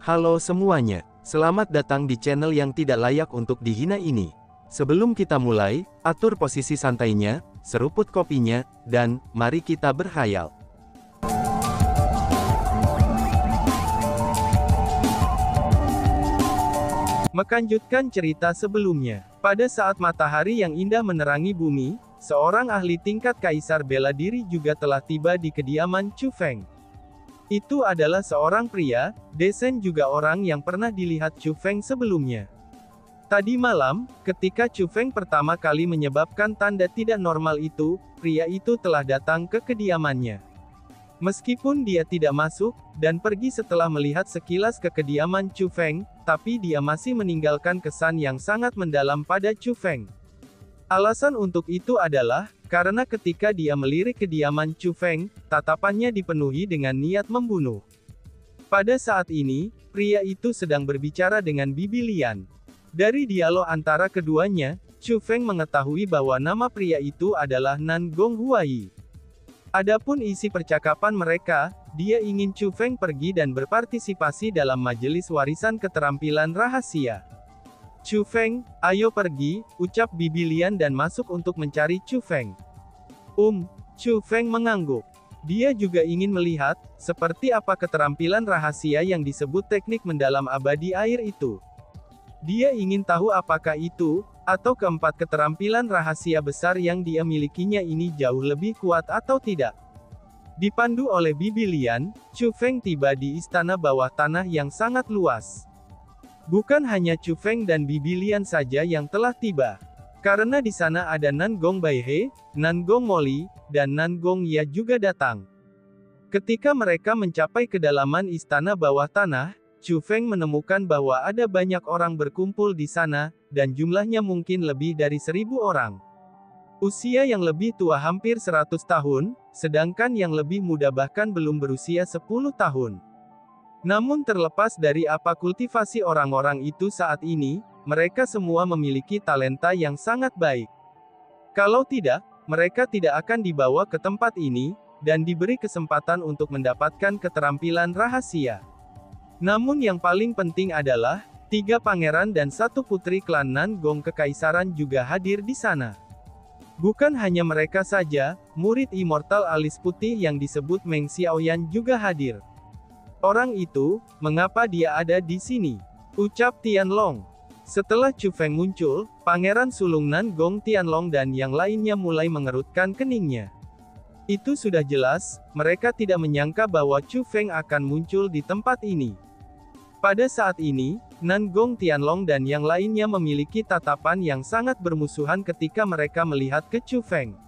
Halo semuanya, selamat datang di channel yang tidak layak untuk dihina ini. Sebelum kita mulai, atur posisi santainya, seruput kopinya, dan mari kita berkhayal. Melanjutkan cerita sebelumnya. Pada saat matahari yang indah menerangi bumi, seorang ahli tingkat kaisar bela diri juga telah tiba di kediaman Chu Feng. Itu adalah seorang pria, Desen juga orang yang pernah dilihat Chu Feng sebelumnya. Tadi malam, ketika Chu Feng pertama kali menyebabkan tanda tidak normal itu, pria itu telah datang ke kediamannya. Meskipun dia tidak masuk, dan pergi setelah melihat sekilas ke kediaman Chu Feng, tapi dia masih meninggalkan kesan yang sangat mendalam pada Chu Feng. Alasan untuk itu adalah, karena ketika dia melirik kediaman Chu Feng, tatapannya dipenuhi dengan niat membunuh. Pada saat ini, pria itu sedang berbicara dengan Bibi Lian. Dari dialog antara keduanya, Chu Feng mengetahui bahwa nama pria itu adalah Nan Gong Huai. Adapun isi percakapan mereka, dia ingin Chu Feng pergi dan berpartisipasi dalam majelis warisan keterampilan rahasia. Chu Feng, ayo pergi, ucap Bibi Lian dan masuk untuk mencari Chu Feng. Chu Feng mengangguk. Dia juga ingin melihat, seperti apa keterampilan rahasia yang disebut teknik mendalam abadi air itu. Dia ingin tahu apakah itu, atau keempat keterampilan rahasia besar yang dia milikinya ini jauh lebih kuat atau tidak. Dipandu oleh Bibi Lian, Chu Feng tiba di istana bawah tanah yang sangat luas. Bukan hanya Chu Feng dan Bibi Lian saja yang telah tiba. Karena di sana ada Nan Gong Baihe, Nan Gong Moli, dan Nan Gong Ya juga datang. Ketika mereka mencapai kedalaman istana bawah tanah, Chu Feng menemukan bahwa ada banyak orang berkumpul di sana, dan jumlahnya mungkin lebih dari 1000 orang. Usia yang lebih tua hampir 100 tahun, sedangkan yang lebih muda bahkan belum berusia 10 tahun. Namun terlepas dari apa kultivasi orang-orang itu saat ini, mereka semua memiliki talenta yang sangat baik. Kalau tidak, mereka tidak akan dibawa ke tempat ini, dan diberi kesempatan untuk mendapatkan keterampilan rahasia. Namun yang paling penting adalah, 3 pangeran dan 1 putri klan Nan Gong Kekaisaran juga hadir di sana. Bukan hanya mereka saja, murid immortal alis putih yang disebut Meng Xiaoyan juga hadir. Orang itu, mengapa dia ada di sini? Ucap Tianlong. Setelah Chu Feng muncul, Pangeran Sulung Nan Gong Tianlong dan yang lainnya mulai mengerutkan keningnya. Itu sudah jelas, mereka tidak menyangka bahwa Chu Feng akan muncul di tempat ini. Pada saat ini, Nan Gong Tianlong dan yang lainnya memiliki tatapan yang sangat bermusuhan ketika mereka melihat ke Chu Feng.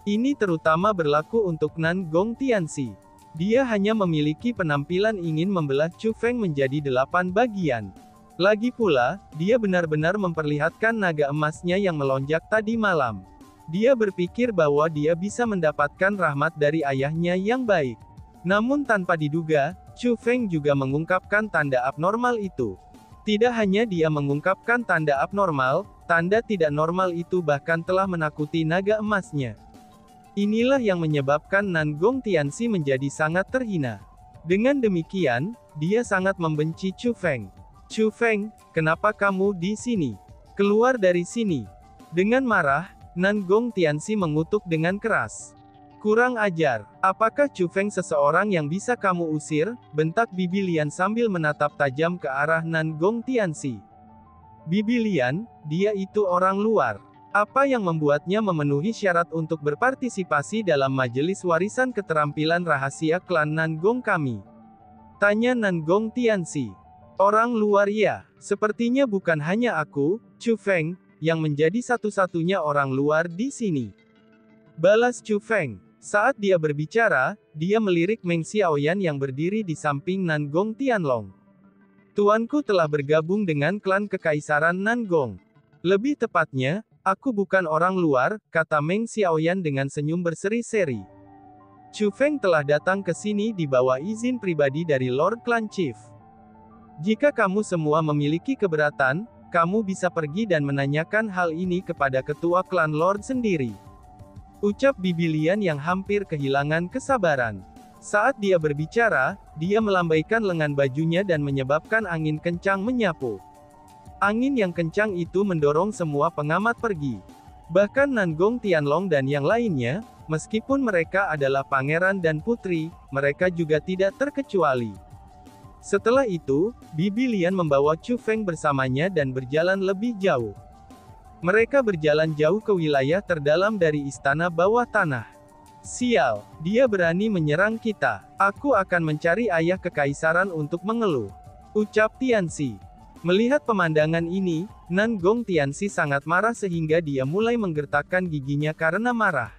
Ini terutama berlaku untuk Nan Gong Tianxi. Dia hanya memiliki penampilan ingin membelah Chu Feng menjadi 8 bagian. Lagi pula, dia benar-benar memperlihatkan naga emasnya yang melonjak tadi malam. Dia berpikir bahwa dia bisa mendapatkan rahmat dari ayahnya yang baik. Namun tanpa diduga, Chu Feng juga mengungkapkan tanda abnormal itu. Tidak hanya dia mengungkapkan tanda abnormal, tanda tidak normal itu bahkan telah menakuti naga emasnya. Inilah yang menyebabkan Nan Gong Tianxi menjadi sangat terhina. Dengan demikian, dia sangat membenci Chu Feng. Chu Feng, kenapa kamu di sini? Keluar dari sini. Dengan marah, Nan Gong Tianxi mengutuk dengan keras. Kurang ajar, apakah Chu Feng seseorang yang bisa kamu usir? Bentak Bibi Lian sambil menatap tajam ke arah Nan Gong Tianxi. Bibi Lian, dia itu orang luar. Apa yang membuatnya memenuhi syarat untuk berpartisipasi dalam majelis warisan keterampilan rahasia klan Nan Gong kami? Tanya Nan Gong Tianxi. Orang luar ya, sepertinya bukan hanya aku, Chu Feng, yang menjadi satu-satunya orang luar di sini. Balas Chu Feng. Saat dia berbicara, dia melirik Meng Xiaoyan yang berdiri di samping Nan Gong Tianlong. Tuanku telah bergabung dengan klan Kekaisaran Nan Gong. Lebih tepatnya, aku bukan orang luar, kata Meng Xiaoyan dengan senyum berseri-seri. Chu Feng telah datang ke sini di bawah izin pribadi dari Lord Clan Chief. Jika kamu semua memiliki keberatan, kamu bisa pergi dan menanyakan hal ini kepada ketua klan Lord sendiri. Ucap Bibi Lian yang hampir kehilangan kesabaran. Saat dia berbicara, dia melambaikan lengan bajunya dan menyebabkan angin kencang menyapu. Angin yang kencang itu mendorong semua pengamat pergi. Bahkan Nangong Tianlong dan yang lainnya, meskipun mereka adalah pangeran dan putri, mereka juga tidak terkecuali. Setelah itu, Bibi Lian membawa Chu Feng bersamanya dan berjalan lebih jauh. Mereka berjalan jauh ke wilayah terdalam dari istana bawah tanah. Sial, dia berani menyerang kita. Aku akan mencari ayah kekaisaran untuk mengeluh, ucap Tianxi. Melihat pemandangan ini, Nangong Tianxi sangat marah sehingga dia mulai menggertakkan giginya karena marah.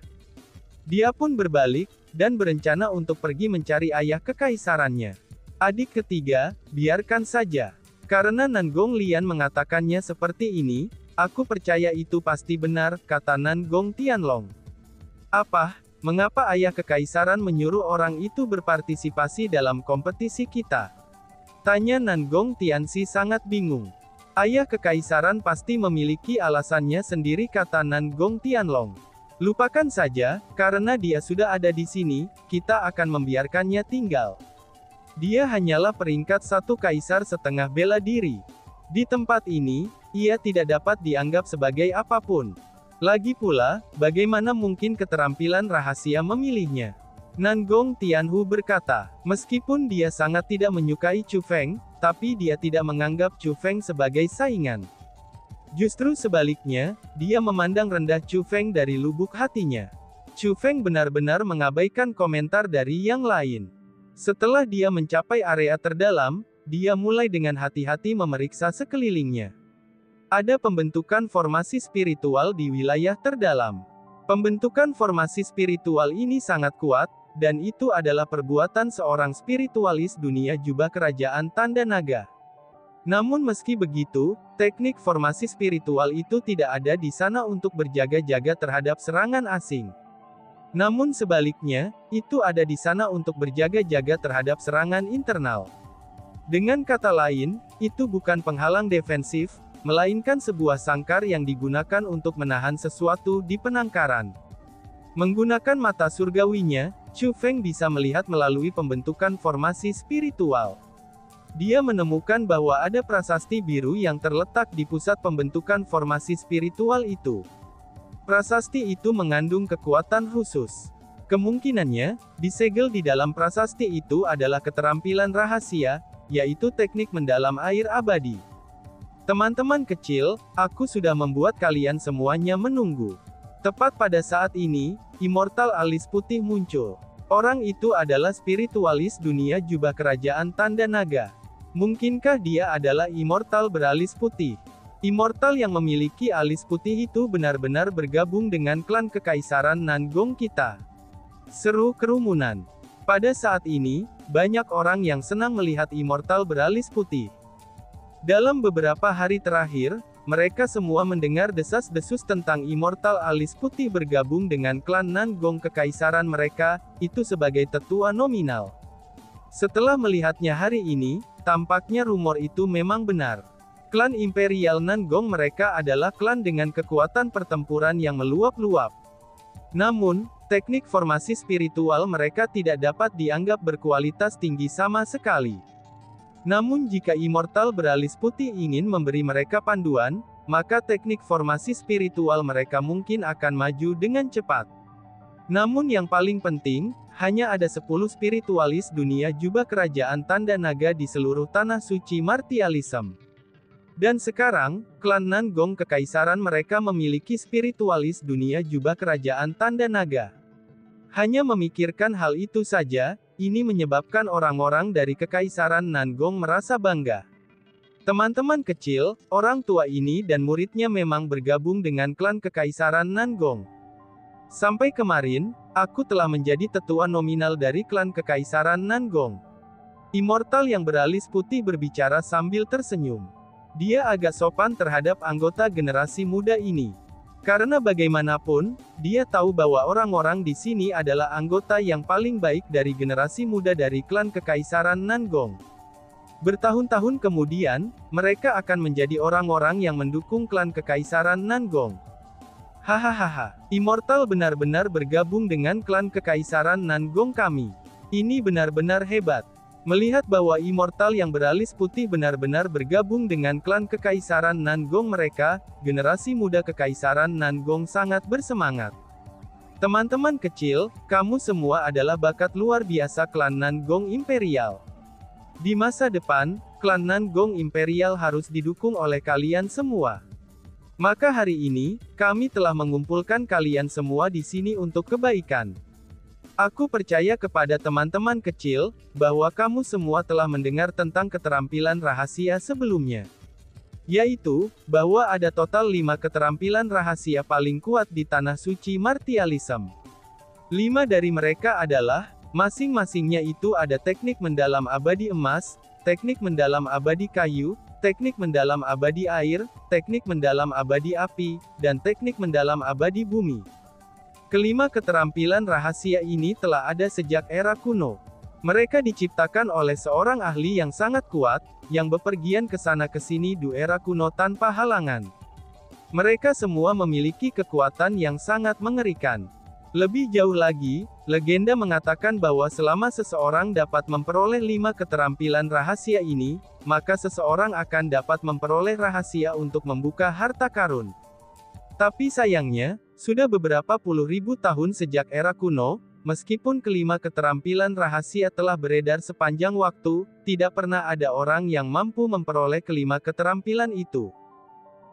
Dia pun berbalik, dan berencana untuk pergi mencari ayah kekaisarannya. Adik ketiga, biarkan saja. Karena Nangong Lian mengatakannya seperti ini, aku percaya itu pasti benar, kata Nangong Tianlong. Apa? Mengapa ayah kekaisaran menyuruh orang itu berpartisipasi dalam kompetisi kita? Tanya Nangong Tianxi sangat bingung. Ayah kekaisaran pasti memiliki alasannya sendiri, kata Nangong Tianlong. Lupakan saja, karena dia sudah ada di sini, kita akan membiarkannya tinggal. Dia hanyalah peringkat satu kaisar setengah bela diri. Di tempat ini, ia tidak dapat dianggap sebagai apapun. Lagi pula, bagaimana mungkin keterampilan rahasia memilihnya? Nangong Tianhu berkata, meskipun dia sangat tidak menyukai Chu Feng, tapi dia tidak menganggap Chu Feng sebagai saingan. Justru sebaliknya, dia memandang rendah Chu Feng dari lubuk hatinya. Chu Feng benar-benar mengabaikan komentar dari yang lain. Setelah dia mencapai area terdalam, dia mulai dengan hati-hati memeriksa sekelilingnya. Ada pembentukan formasi spiritual di wilayah terdalam. Pembentukan formasi spiritual ini sangat kuat, dan itu adalah perbuatan seorang spiritualis dunia jubah kerajaan tanda naga. Namun meski begitu, teknik formasi spiritual itu tidak ada di sana untuk berjaga-jaga terhadap serangan asing. Namun sebaliknya, itu ada di sana untuk berjaga-jaga terhadap serangan internal. Dengan kata lain, itu bukan penghalang defensif, melainkan sebuah sangkar yang digunakan untuk menahan sesuatu di penangkaran. Menggunakan mata surgawinya, Chu Feng bisa melihat melalui pembentukan formasi spiritual. Dia menemukan bahwa ada prasasti biru yang terletak di pusat pembentukan formasi spiritual itu. Prasasti itu mengandung kekuatan khusus. Kemungkinannya, disegel di dalam prasasti itu adalah keterampilan rahasia, yaitu teknik mendalam air abadi. Teman-teman kecil, aku sudah membuat kalian semuanya menunggu. Tepat pada saat ini, Immortal alis putih muncul. Orang itu adalah spiritualis dunia jubah kerajaan tanda naga. Mungkinkah dia adalah Immortal beralis putih? Immortal yang memiliki alis putih itu benar-benar bergabung dengan klan kekaisaran Nangong kita. Seru kerumunan. Pada saat ini, banyak orang yang senang melihat Immortal beralis putih. Dalam beberapa hari terakhir, mereka semua mendengar desas-desus tentang Immortal alis putih bergabung dengan klan Nangong kekaisaran mereka, itu sebagai tetua nominal. Setelah melihatnya hari ini, tampaknya rumor itu memang benar. Klan Imperial Nangong mereka adalah klan dengan kekuatan pertempuran yang meluap-luap. Namun, teknik formasi spiritual mereka tidak dapat dianggap berkualitas tinggi sama sekali. Namun jika Immortal beralis putih ingin memberi mereka panduan, maka teknik formasi spiritual mereka mungkin akan maju dengan cepat. Namun yang paling penting, hanya ada 10 spiritualis dunia jubah kerajaan tanda naga di seluruh tanah suci Martialism. Dan sekarang, klan Nangong kekaisaran mereka memiliki spiritualis dunia jubah kerajaan tanda naga. Hanya memikirkan hal itu saja, ini menyebabkan orang-orang dari kekaisaran Nangong merasa bangga. Teman-teman kecil, orang tua ini dan muridnya memang bergabung dengan klan kekaisaran Nangong. Sampai kemarin, aku telah menjadi tetua nominal dari klan kekaisaran Nangong. Immortal yang beralis putih berbicara sambil tersenyum. Dia agak sopan terhadap anggota generasi muda ini. Karena bagaimanapun, dia tahu bahwa orang-orang di sini adalah anggota yang paling baik dari generasi muda dari klan kekaisaran Nangong. Bertahun-tahun kemudian, mereka akan menjadi orang-orang yang mendukung klan kekaisaran Nangong. Hahaha, Immortal benar-benar bergabung dengan klan kekaisaran Nangong kami. Ini benar-benar hebat. Melihat bahwa immortal yang beralis putih benar-benar bergabung dengan klan Kekaisaran Nangong mereka, generasi muda Kekaisaran Nangong sangat bersemangat. Teman-teman kecil, kamu semua adalah bakat luar biasa klan Nangong Imperial. Di masa depan, klan Nangong Imperial harus didukung oleh kalian semua. Maka hari ini, kami telah mengumpulkan kalian semua di sini untuk kebaikan. Aku percaya kepada teman-teman kecil, bahwa kamu semua telah mendengar tentang keterampilan rahasia sebelumnya. Yaitu, bahwa ada total 5 keterampilan rahasia paling kuat di Tanah Suci Martialism. 5 dari mereka adalah, masing-masingnya itu ada teknik mendalam abadi emas, teknik mendalam abadi kayu, teknik mendalam abadi air, teknik mendalam abadi api, dan teknik mendalam abadi bumi. Kelima keterampilan rahasia ini telah ada sejak era kuno. Mereka diciptakan oleh seorang ahli yang sangat kuat, yang bepergian ke sana ke sini di era kuno tanpa halangan. Mereka semua memiliki kekuatan yang sangat mengerikan. Lebih jauh lagi, legenda mengatakan bahwa selama seseorang dapat memperoleh 5 keterampilan rahasia ini, maka seseorang akan dapat memperoleh rahasia untuk membuka harta karun. Tapi sayangnya, sudah beberapa puluh ribu tahun sejak era kuno, meskipun kelima keterampilan rahasia telah beredar sepanjang waktu, tidak pernah ada orang yang mampu memperoleh kelima keterampilan itu.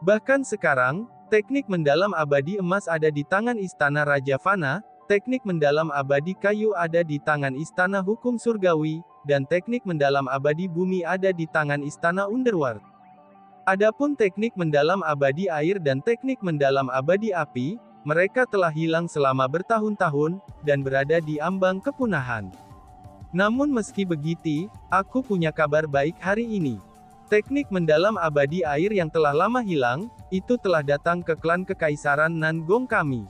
Bahkan sekarang, teknik mendalam abadi emas ada di tangan Istana Raja Fana, teknik mendalam abadi kayu ada di tangan Istana Hukum Surgawi, dan teknik mendalam abadi bumi ada di tangan Istana Underworld. Adapun teknik mendalam abadi air dan teknik mendalam abadi api, mereka telah hilang selama bertahun-tahun, dan berada di ambang kepunahan. Namun meski begitu, aku punya kabar baik hari ini. Teknik mendalam abadi air yang telah lama hilang, itu telah datang ke klan Kekaisaran Nangong kami.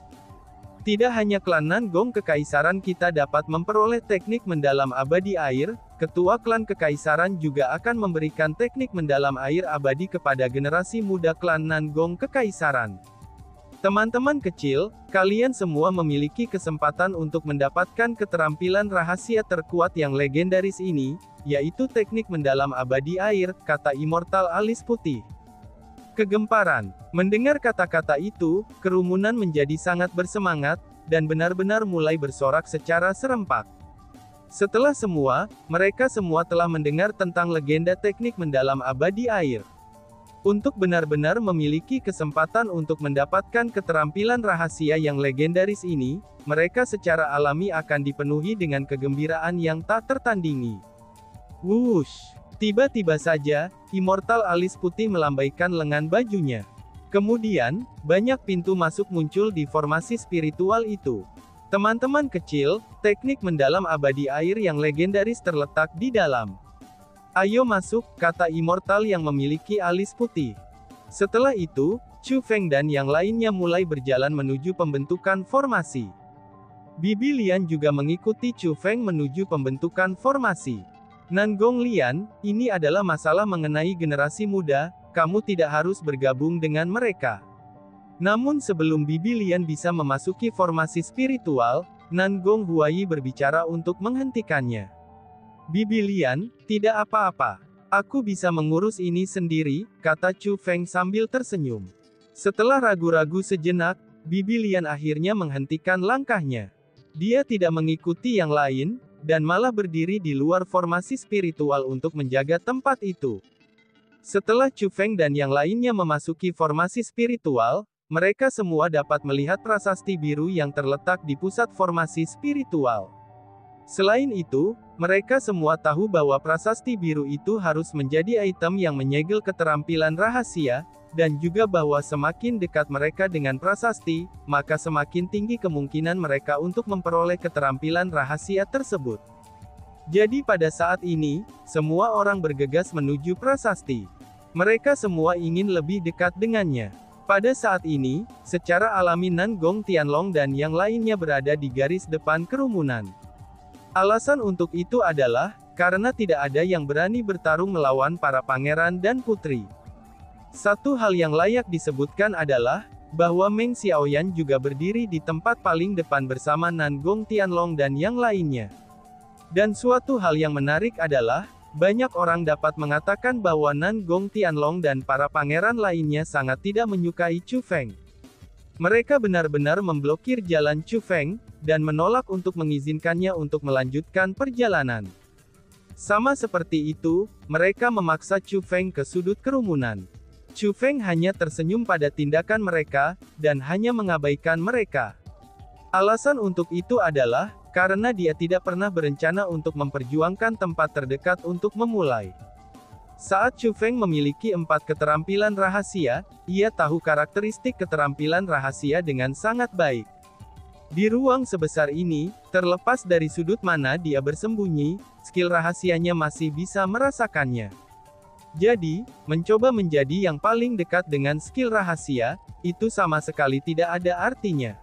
Tidak hanya klan Nangong Kekaisaran kita dapat memperoleh teknik mendalam abadi air, ketua klan Kekaisaran juga akan memberikan teknik mendalam air abadi kepada generasi muda klan Nangong Kekaisaran. Teman-teman kecil, kalian semua memiliki kesempatan untuk mendapatkan keterampilan rahasia terkuat yang legendaris ini, yaitu teknik mendalam abadi air, kata immortal alis putih. Kegemparan. Mendengar kata-kata itu, kerumunan menjadi sangat bersemangat, dan benar-benar mulai bersorak secara serempak. Setelah semua, mereka semua telah mendengar tentang legenda teknik mendalam abadi air. Untuk benar-benar memiliki kesempatan untuk mendapatkan keterampilan rahasia yang legendaris ini, mereka secara alami akan dipenuhi dengan kegembiraan yang tak tertandingi. Wush! Tiba-tiba saja, immortal alis putih melambaikan lengan bajunya. Kemudian, banyak pintu masuk muncul di formasi spiritual itu. Teman-teman kecil, teknik mendalam abadi air yang legendaris terletak di dalam. Ayo masuk, kata immortal yang memiliki alis putih. Setelah itu, Chu Feng dan yang lainnya mulai berjalan menuju pembentukan formasi. Bibi Lian juga mengikuti Chu Feng menuju pembentukan formasi. Nangong Lian, ini adalah masalah mengenai generasi muda, kamu tidak harus bergabung dengan mereka. Namun sebelum Bibi Lian bisa memasuki formasi spiritual, Nangong Huai berbicara untuk menghentikannya. Bibi Lian, tidak apa-apa. Aku bisa mengurus ini sendiri, kata Chu Feng sambil tersenyum. Setelah ragu-ragu sejenak, Bibi Lian akhirnya menghentikan langkahnya. Dia tidak mengikuti yang lain, dan malah berdiri di luar formasi spiritual untuk menjaga tempat itu. Setelah Chu Feng dan yang lainnya memasuki formasi spiritual, mereka semua dapat melihat prasasti biru yang terletak di pusat formasi spiritual. Selain itu, mereka semua tahu bahwa prasasti biru itu harus menjadi item yang menyegel keterampilan rahasia, dan juga bahwa semakin dekat mereka dengan prasasti, maka semakin tinggi kemungkinan mereka untuk memperoleh keterampilan rahasia tersebut. Jadi pada saat ini, semua orang bergegas menuju prasasti. Mereka semua ingin lebih dekat dengannya. Pada saat ini, secara alami Nangong Tianlong dan yang lainnya berada di garis depan kerumunan. Alasan untuk itu adalah, karena tidak ada yang berani bertarung melawan para pangeran dan putri. Satu hal yang layak disebutkan adalah, bahwa Meng Xiaoyan juga berdiri di tempat paling depan bersama Nangong Tianlong dan yang lainnya. Dan suatu hal yang menarik adalah, banyak orang dapat mengatakan bahwa Nan Gong Tianlong dan para pangeran lainnya sangat tidak menyukai Chu Feng. Mereka benar-benar memblokir jalan Chu Feng, dan menolak untuk mengizinkannya untuk melanjutkan perjalanan. Sama seperti itu, mereka memaksa Chu Feng ke sudut kerumunan. Chu Feng hanya tersenyum pada tindakan mereka, dan hanya mengabaikan mereka. Alasan untuk itu adalah, karena dia tidak pernah berencana untuk memperjuangkan tempat terdekat untuk memulai. Saat Chu Feng memiliki 4 keterampilan rahasia, ia tahu karakteristik keterampilan rahasia dengan sangat baik. Di ruang sebesar ini, terlepas dari sudut mana dia bersembunyi, skill rahasianya masih bisa merasakannya. Jadi, mencoba menjadi yang paling dekat dengan skill rahasia, itu sama sekali tidak ada artinya.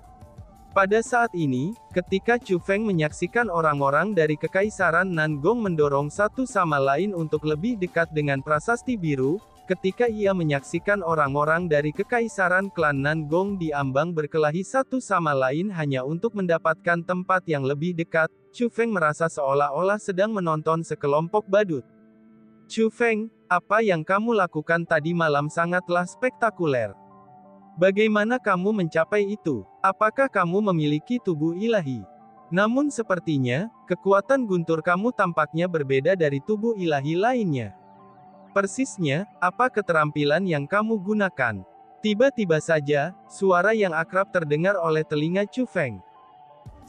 Pada saat ini, ketika Chu Feng menyaksikan orang-orang dari Kekaisaran Nan Gong mendorong satu sama lain untuk lebih dekat dengan prasasti biru, ketika ia menyaksikan orang-orang dari Kekaisaran klan Nan Gong di ambang berkelahi satu sama lain hanya untuk mendapatkan tempat yang lebih dekat, Chu Feng merasa seolah-olah sedang menonton sekelompok badut. Chu Feng, apa yang kamu lakukan tadi malam sangatlah spektakuler. Bagaimana kamu mencapai itu? Apakah kamu memiliki tubuh ilahi? Namun sepertinya, kekuatan guntur kamu tampaknya berbeda dari tubuh ilahi lainnya. Persisnya, apa keterampilan yang kamu gunakan? Tiba-tiba saja, suara yang akrab terdengar oleh telinga Chu Feng.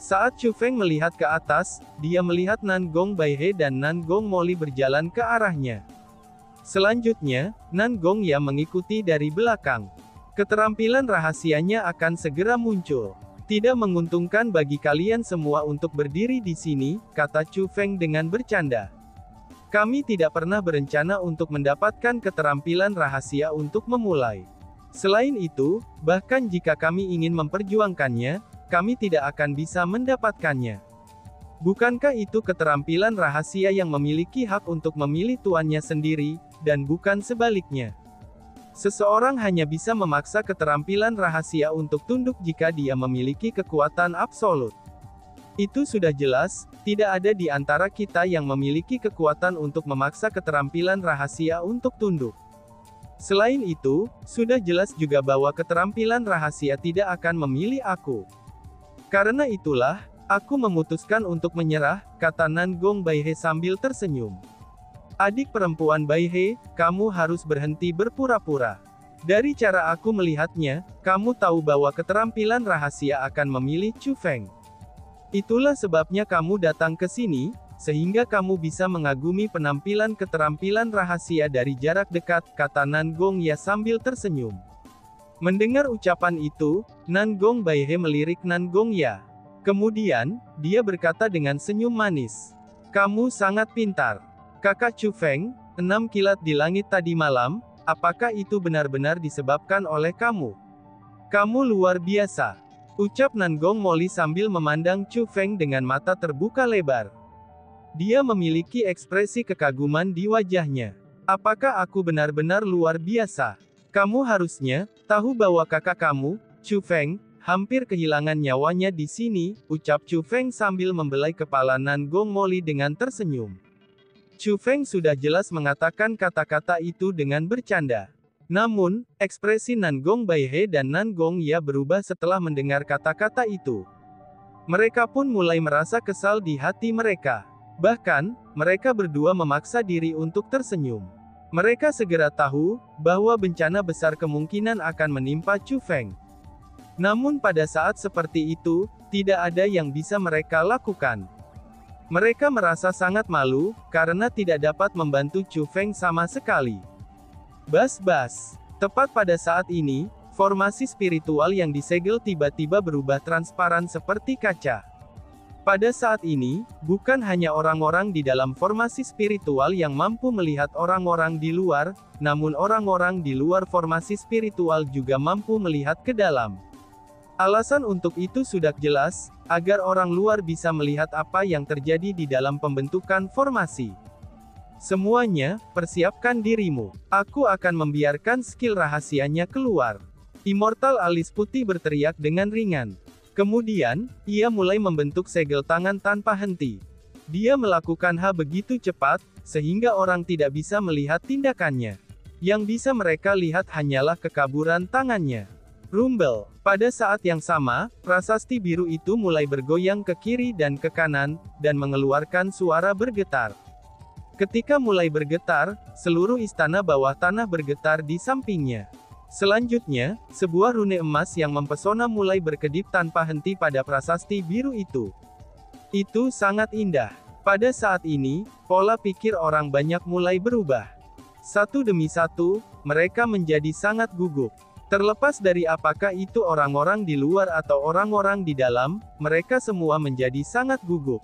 Saat Chu Feng melihat ke atas, dia melihat Nan Gong Baihe dan Nan Gong Moli berjalan ke arahnya. Selanjutnya, Nan Gong Ya mengikuti dari belakang. Keterampilan rahasianya akan segera muncul. Tidak menguntungkan bagi kalian semua untuk berdiri di sini, kata Chu Feng dengan bercanda. Kami tidak pernah berencana untuk mendapatkan keterampilan rahasia untuk memulai. Selain itu, bahkan jika kami ingin memperjuangkannya, kami tidak akan bisa mendapatkannya. Bukankah itu keterampilan rahasia yang memiliki hak untuk memilih tuannya sendiri, dan bukan sebaliknya? Seseorang hanya bisa memaksa keterampilan rahasia untuk tunduk jika dia memiliki kekuatan absolut. Itu sudah jelas, tidak ada di antara kita yang memiliki kekuatan untuk memaksa keterampilan rahasia untuk tunduk. Selain itu, sudah jelas juga bahwa keterampilan rahasia tidak akan memilih aku. Karena itulah, aku memutuskan untuk menyerah, kata Nan Gong Baihe sambil tersenyum. Adik perempuan Baihe, kamu harus berhenti berpura-pura. Dari cara aku melihatnya, kamu tahu bahwa keterampilan rahasia akan memilih Chu Feng. Itulah sebabnya kamu datang ke sini, sehingga kamu bisa mengagumi penampilan keterampilan rahasia dari jarak dekat, kata Nan Gong Ya sambil tersenyum. Mendengar ucapan itu, Nan Gong Baihe melirik Nan Gong Ya. Kemudian, dia berkata dengan senyum manis. Kamu sangat pintar. Kakak Chu Feng, 6 kilat di langit tadi malam, apakah itu benar-benar disebabkan oleh kamu? Kamu luar biasa. Ucap Nan Gong Moli sambil memandang Chu Feng dengan mata terbuka lebar. Dia memiliki ekspresi kekaguman di wajahnya. Apakah aku benar-benar luar biasa? Kamu harusnya tahu bahwa kakak kamu, Chu Feng, hampir kehilangan nyawanya di sini, ucap Chu Feng sambil membelai kepala Nan Gong Moli dengan tersenyum. Chu Feng sudah jelas mengatakan kata-kata itu dengan bercanda. Namun, ekspresi Nan Gong Baihe dan Nan Gong Ya berubah setelah mendengar kata-kata itu. Mereka pun mulai merasa kesal di hati mereka. Bahkan, mereka berdua memaksa diri untuk tersenyum. Mereka segera tahu bahwa bencana besar kemungkinan akan menimpa Chu Feng. Namun pada saat seperti itu, tidak ada yang bisa mereka lakukan. Mereka merasa sangat malu, karena tidak dapat membantu Chu Feng sama sekali. Bas-bas. Tepat pada saat ini, formasi spiritual yang disegel tiba-tiba berubah transparan seperti kaca. Pada saat ini, bukan hanya orang-orang di dalam formasi spiritual yang mampu melihat orang-orang di luar, namun orang-orang di luar formasi spiritual juga mampu melihat ke dalam. Alasan untuk itu sudah jelas, agar orang luar bisa melihat apa yang terjadi di dalam pembentukan formasi. Semuanya, persiapkan dirimu. Aku akan membiarkan skill rahasianya keluar. Immortal alis putih berteriak dengan ringan. Kemudian, ia mulai membentuk segel tangan tanpa henti. Dia melakukan hal begitu cepat, sehingga orang tidak bisa melihat tindakannya. Yang bisa mereka lihat hanyalah kekaburan tangannya. Rumble. Pada saat yang sama, prasasti biru itu mulai bergoyang ke kiri dan ke kanan, dan mengeluarkan suara bergetar. Ketika mulai bergetar, seluruh istana bawah tanah bergetar di sampingnya. Selanjutnya, sebuah rune emas yang mempesona mulai berkedip tanpa henti pada prasasti biru itu. Itu sangat indah. Pada saat ini, pola pikir orang banyak mulai berubah. Satu demi satu, mereka menjadi sangat gugup. Terlepas dari apakah itu orang-orang di luar atau orang-orang di dalam, mereka semua menjadi sangat gugup.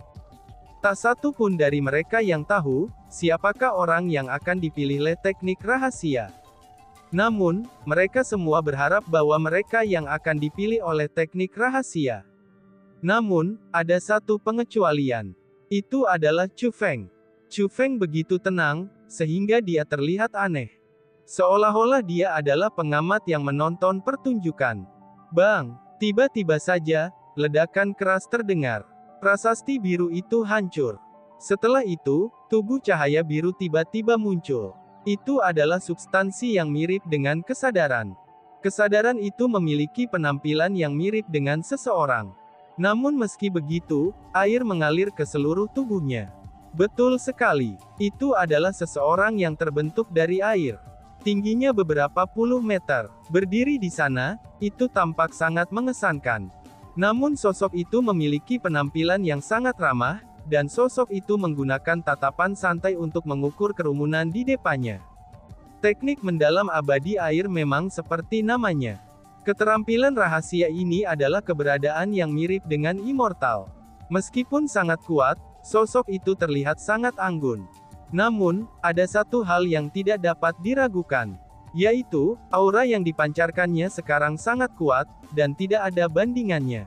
Tak satu pun dari mereka yang tahu, siapakah orang yang akan dipilih oleh teknik rahasia. Namun, mereka semua berharap bahwa mereka yang akan dipilih oleh teknik rahasia. Namun, ada satu pengecualian. Itu adalah Chu Feng. Chu Feng begitu tenang, sehingga dia terlihat aneh. Seolah-olah dia adalah pengamat yang menonton pertunjukan. Bang! Tiba-tiba saja, ledakan keras terdengar. Prasasti biru itu hancur. Setelah itu, tubuh cahaya biru tiba-tiba muncul. Itu adalah substansi yang mirip dengan kesadaran. Kesadaran itu memiliki penampilan yang mirip dengan seseorang. Namun meski begitu, air mengalir ke seluruh tubuhnya. Betul sekali. Itu adalah seseorang yang terbentuk dari air. Tingginya beberapa puluh meter. Berdiri di sana, itu tampak sangat mengesankan. Namun sosok itu memiliki penampilan yang sangat ramah, dan sosok itu menggunakan tatapan santai untuk mengukur kerumunan di depannya. Teknik mendalam abadi air memang seperti namanya. Keterampilan rahasia ini adalah keberadaan yang mirip dengan immortal. Meskipun sangat kuat, sosok itu terlihat sangat anggun. Namun, ada satu hal yang tidak dapat diragukan. Yaitu, aura yang dipancarkannya sekarang sangat kuat, dan tidak ada bandingannya.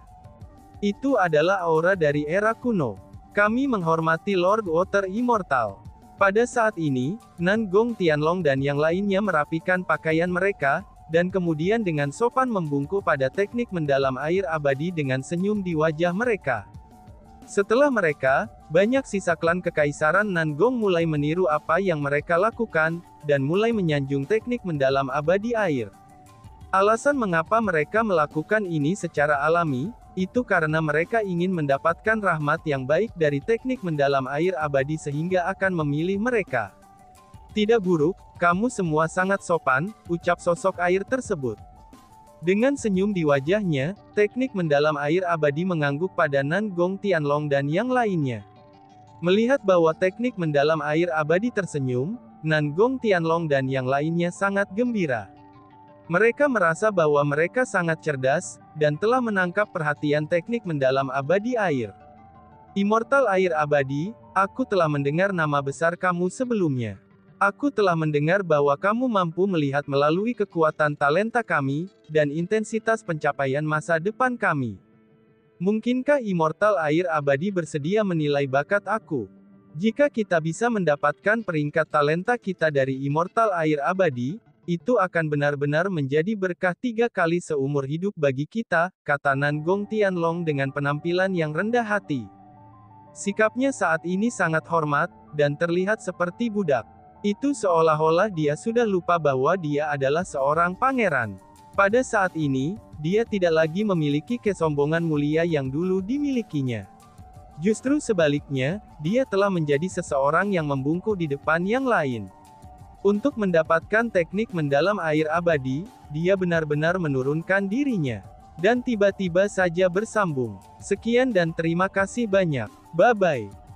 Itu adalah aura dari era kuno. Kami menghormati Lord Water Immortal. Pada saat ini, Nan Gong Tianlong dan yang lainnya merapikan pakaian mereka, dan kemudian dengan sopan membungkuk pada teknik mendalam air abadi dengan senyum di wajah mereka. Setelah mereka, banyak sisa klan kekaisaran Nan Gong mulai meniru apa yang mereka lakukan, dan mulai menyanjung teknik mendalam abadi air. Alasan mengapa mereka melakukan ini secara alami, itu karena mereka ingin mendapatkan rahmat yang baik dari teknik mendalam air abadi sehingga akan memilih mereka. Tidak buruk, kamu semua sangat sopan, ucap sosok air tersebut. Dengan senyum di wajahnya, teknik mendalam air abadi mengangguk pada Nan Gong Tianlong dan yang lainnya. Melihat bahwa teknik mendalam air abadi tersenyum, Nan Gong Tianlong dan yang lainnya sangat gembira. Mereka merasa bahwa mereka sangat cerdas, dan telah menangkap perhatian teknik mendalam abadi air. Immortal air abadi, aku telah mendengar nama besar kamu sebelumnya. Aku telah mendengar bahwa kamu mampu melihat melalui kekuatan talenta kami, dan intensitas pencapaian masa depan kami. Mungkinkah Immortal Air Abadi bersedia menilai bakat aku? Jika kita bisa mendapatkan peringkat talenta kita dari Immortal Air Abadi, itu akan benar-benar menjadi berkah 3 kali seumur hidup bagi kita, kata Nan Gong Tianlong dengan penampilan yang rendah hati. Sikapnya saat ini sangat hormat, dan terlihat seperti budak. Itu seolah-olah dia sudah lupa bahwa dia adalah seorang pangeran. Pada saat ini, dia tidak lagi memiliki kesombongan mulia yang dulu dimilikinya. Justru sebaliknya, dia telah menjadi seseorang yang membungkuk di depan yang lain. Untuk mendapatkan teknik mendalam air abadi, dia benar-benar menurunkan dirinya. Dan tiba-tiba saja bersambung. Sekian dan terima kasih banyak. Bye-bye.